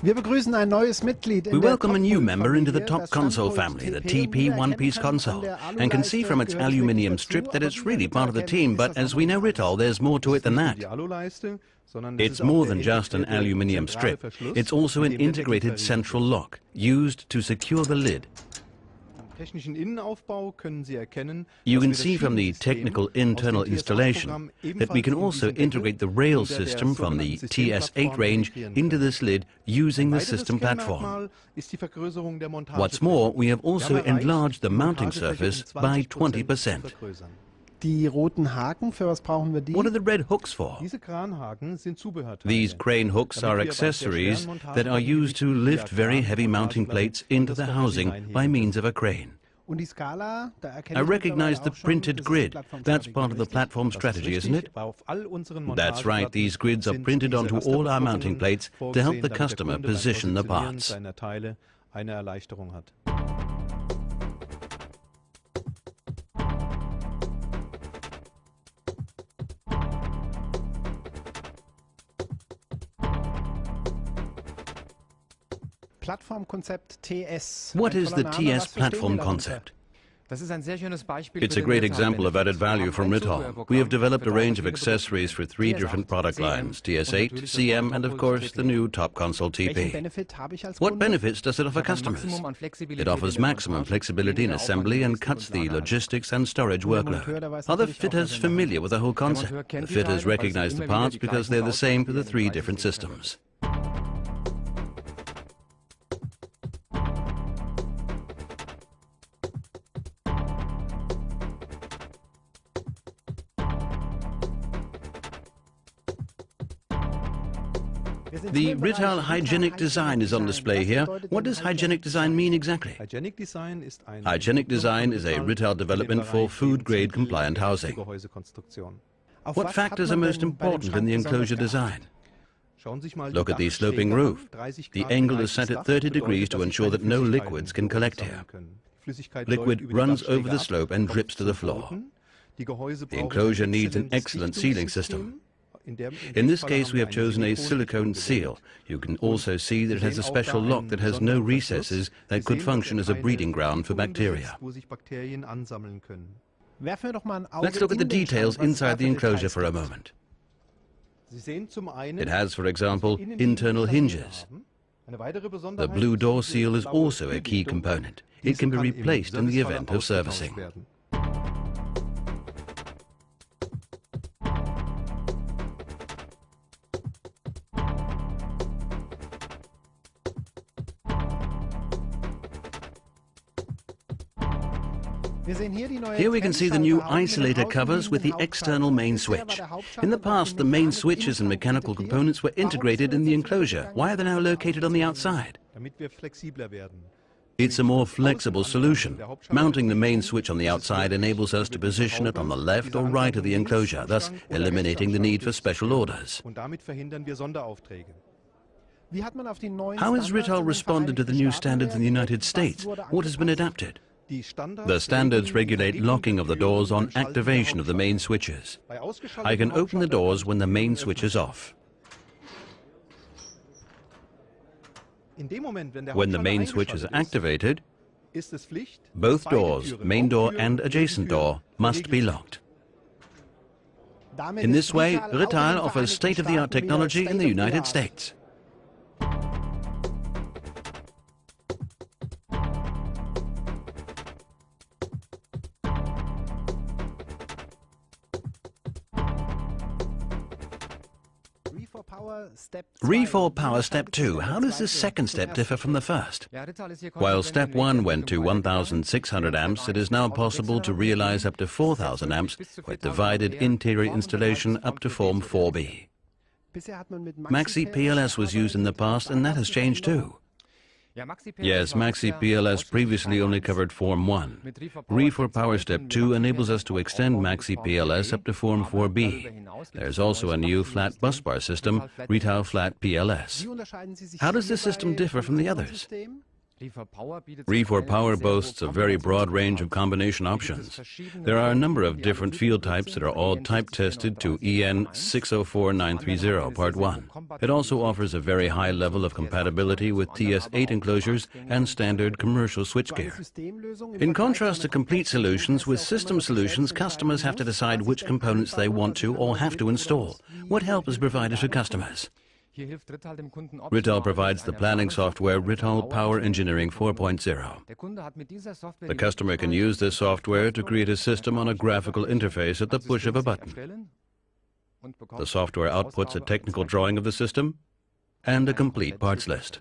We welcome a new member into the top console family, the TP one-piece console, and can see from its aluminium strip that it's really part of the team, but as we know, Rittal, there's more to it than that. It's more than just an aluminium strip. It's also an integrated central lock, used to secure the lid. You can see from the technical internal installation that we can also integrate the rail system from the TS8 range into this lid using the system platform. What's more, we have also enlarged the mounting surface by 20%. What are the red hooks for? These crane hooks are accessories that are used to lift very heavy mounting plates into the housing by means of a crane. I recognize the printed grid. That's part of the platform strategy, isn't it? That's right, these grids are printed onto all our mounting plates to help the customer position the parts. What is the TS platform concept? It's a great example of added value from Rittal. We have developed a range of accessories for 3 different product lines, TS8, CM, and of course the new top console TP. What benefits does it offer customers? It offers maximum flexibility in assembly and cuts the logistics and storage workload. Are the fitters familiar with the whole concept? The fitters recognize the parts because they're the same for the 3 different systems. The Rittal hygienic design is on display here. What does hygienic design mean exactly? Hygienic design is a Rittal development for food-grade compliant housing. What factors are most important in the enclosure design? Look at the sloping roof. The angle is set at 30 degrees to ensure that no liquids can collect here. Liquid runs over the slope and drips to the floor. The enclosure needs an excellent sealing system. In this case, we have chosen a silicone seal. You can also see that it has a special lock that has no recesses that could function as a breeding ground for bacteria. Let's look at the details inside the enclosure for a moment. It has, for example, internal hinges. The blue door seal is also a key component. It can be replaced in the event of servicing. Here we can see the new isolator covers with the external main switch. In the past, the main switches and mechanical components were integrated in the enclosure. Why are they now located on the outside? It's a more flexible solution. Mounting the main switch on the outside enables us to position it on the left or right of the enclosure, thus eliminating the need for special orders. How has Rittal responded to the new standards in the United States? What has been adapted? The standards regulate locking of the doors on activation of the main switches. I can open the doors when the main switch is off. When the main switch is activated, both doors, main door and adjacent door, must be locked. In this way, Rittal offers state-of-the-art technology in the United States. Re4 Power Step 2. How does this second step differ from the first? While Step 1 went to 1,600 amps, it is now possible to realize up to 4,000 amps with divided interior installation up to Form 4B. Maxi PLS was used in the past, and that has changed too. Yes, Maxi PLS previously only covered Form 1. Re4 Power Step 2 enables us to extend Maxi PLS up to Form 4B. There's also a new flat busbar system, Rittal Flat PLS. How does this system differ from the others? RE4Power boasts a very broad range of combination options. There are a number of different field types that are all type tested to EN 604930 Part 1. It also offers a very high level of compatibility with TS8 enclosures and standard commercial switchgear. In contrast to complete solutions, with system solutions, customers have to decide which components they want to or have to install. What help is provided to customers? Rittal provides the planning software Rittal Power Engineering 4.0. The customer can use this software to create a system on a graphical interface at the push of a button. The software outputs a technical drawing of the system and a complete parts list.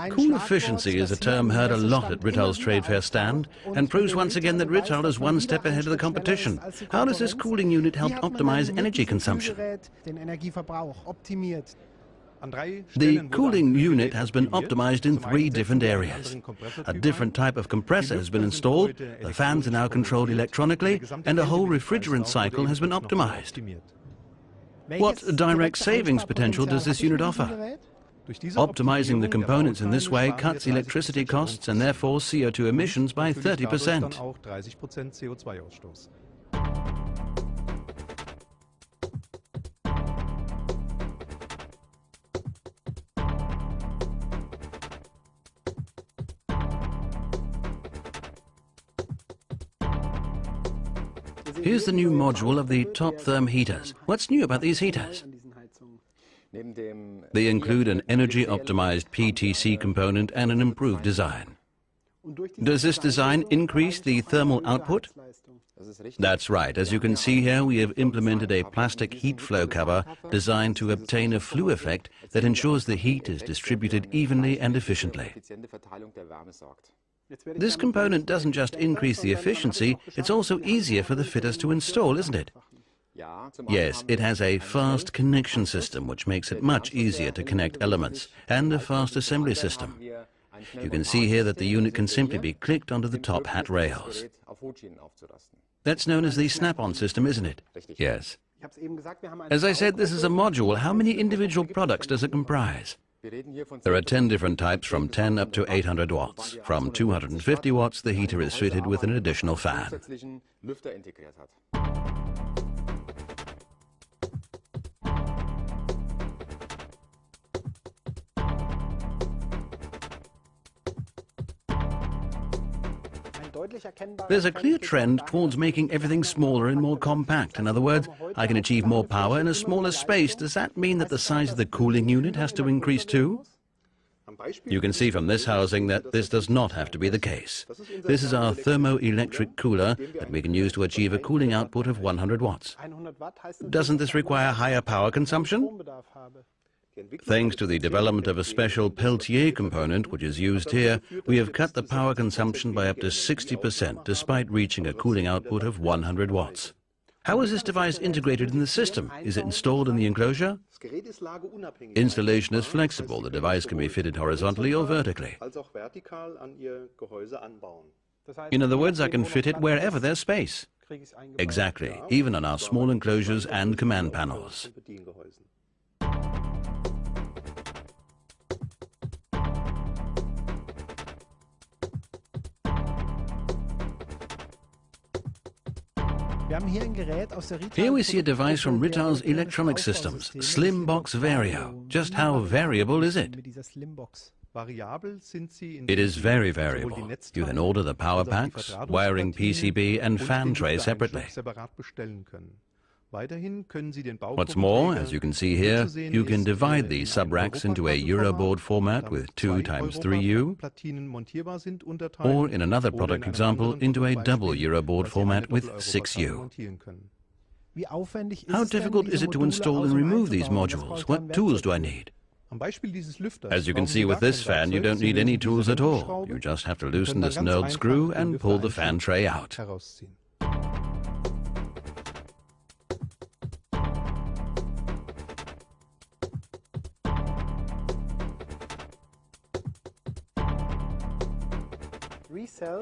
Cool efficiency is a term heard a lot at Rittal's Trade Fair stand and proves once again that Rittal is one step ahead of the competition. How does this cooling unit help optimize energy consumption? The cooling unit has been optimized in 3 different areas. A different type of compressor has been installed, the fans are now controlled electronically, and a whole refrigerant cycle has been optimized. What direct savings potential does this unit offer? Optimizing the components in this way cuts electricity costs and therefore CO2 emissions by 30%. Here's the new module of the top therm heaters. What's new about these heaters? They include an energy-optimized PTC component and an improved design. Does this design increase the thermal output? That's right. As you can see here, we have implemented a plastic heat flow cover designed to obtain a flue effect that ensures the heat is distributed evenly and efficiently. This component doesn't just increase the efficiency, it's also easier for the fitters to install, isn't it? Yes, it has a fast connection system which makes it much easier to connect elements, and a fast assembly system. You can see here that the unit can simply be clicked onto the top hat rails. That's known as the snap-on system, isn't it? Yes. As I said, this is a module. How many individual products does it comprise? There are 10 different types from 10 up to 800 watts. From 250 watts, the heater is fitted with an additional fan. There's a clear trend towards making everything smaller and more compact. In other words, I can achieve more power in a smaller space. Does that mean that the size of the cooling unit has to increase too? You can see from this housing that this does not have to be the case. This is our thermoelectric cooler that we can use to achieve a cooling output of 100 watts. Doesn't this require higher power consumption? Thanks to the development of a special Peltier component, which is used here, we have cut the power consumption by up to 60%, despite reaching a cooling output of 100 watts. How is this device integrated in the system? Is it installed in the enclosure? Installation is flexible. The device can be fitted horizontally or vertically. In other words, I can fit it wherever there's space. Exactly, even on our small enclosures and command panels. Here we see a device from Rittal's electronic systems, Slim Box Vario. Just how variable is it? It is very variable. You can order the power packs, wiring PCB and fan tray separately. What's more, as you can see here, you can divide these sub-racks into a Euroboard format with 2x3U, or in another product example, into a double Euroboard format with 6U. How difficult is it to install and remove these modules? What tools do I need? As you can see with this fan, you don't need any tools at all. You just have to loosen this knurled screw and pull the fan tray out.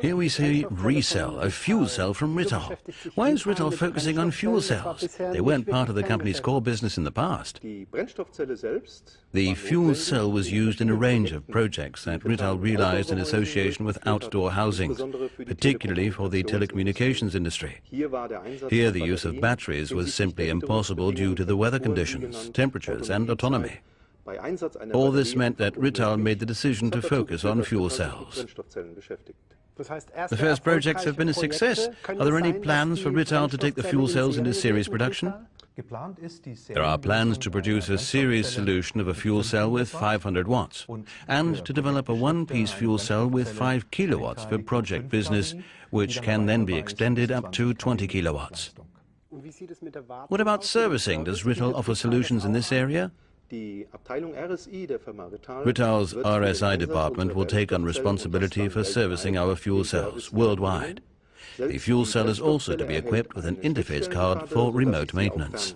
Here we see ReCell, a fuel cell from Rittal. Why is Rittal focusing on fuel cells? They weren't part of the company's core business in the past. The fuel cell was used in a range of projects that Rittal realized in association with outdoor housings, particularly for the telecommunications industry. Here the use of batteries was simply impossible due to the weather conditions, temperatures and autonomy. All this meant that Rittal made the decision to focus on fuel cells. The first projects have been a success. Are there any plans for Rittal to take the fuel cells into series production? There are plans to produce a series solution of a fuel cell with 500 watts and to develop a one-piece fuel cell with 5 kilowatts for project business, which can then be extended up to 20 kilowatts. What about servicing? Does Rittal offer solutions in this area? Rittal's RSI department will take on responsibility for servicing our fuel cells worldwide. The fuel cell is also to be equipped with an interface card for remote maintenance.